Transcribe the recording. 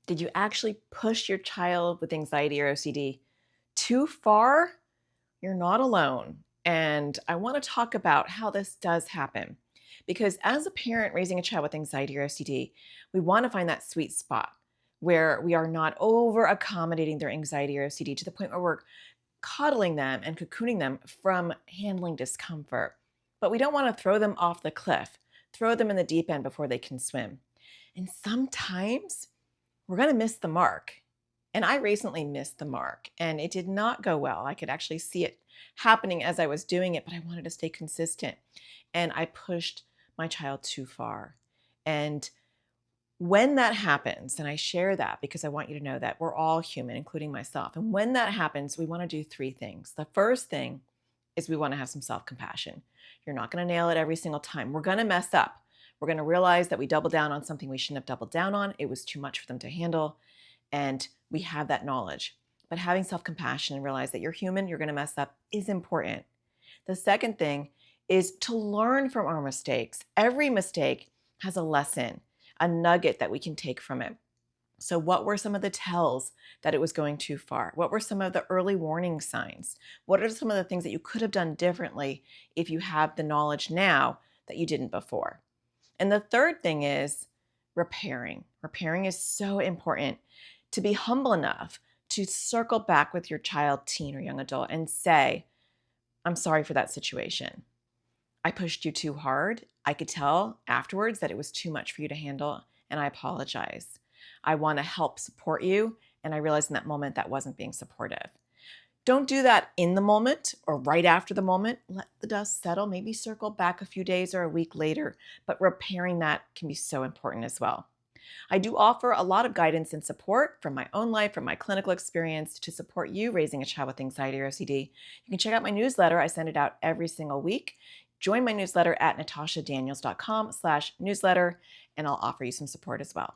Did you actually push your child with anxiety or OCD too far? You're not alone. And I want to talk about how this does happen. Because as a parent raising a child with anxiety or OCD, we want to find that sweet spot where we are not over accommodating their anxiety or OCD to the point where we're coddling them and cocooning them from handling discomfort. But we don't want to throw them off the cliff, throw them in the deep end before they can swim. And sometimes we're going to miss the mark. And I recently missed the mark and it did not go well. I could actually see it happening as I was doing it, but I wanted to stay consistent. And I pushed my child too far. And when that happens, and I share that because I want you to know that we're all human, including myself. And when that happens, we want to do three things. The first thing is we want to have some self compassion. You're not going to nail it every single time. We're going to mess up. We're going to realize that we doubled down on something we shouldn't have doubled down on. It was too much for them to handle. And we have that knowledge. But having self compassion and realize that you're human, you're going to mess up is important. The second thing is to learn from our mistakes. Every mistake has a lesson, a nugget that we can take from it. So, what were some of the tells that it was going too far? What were some of the early warning signs? What are some of the things that you could have done differently if you have the knowledge now that you didn't before? And the third thing is repairing. Repairing is so important. To be humble enough to circle back with your child, teen, or young adult and say, I'm sorry for that situation. I pushed you too hard. I could tell afterwards that it was too much for you to handle, and I apologize. I want to help support you, and I realized in that moment that wasn't being supportive. Don't do that in the moment or right after the moment. Let the dust settle, maybe circle back a few days or a week later, but repairing that can be so important as well. I do offer a lot of guidance and support from my own life, from my clinical experience to support you raising a child with anxiety or OCD. You can check out my newsletter. I send it out every single week. Join my newsletter at natashadaniels.com/newsletter, and I'll offer you some support as well.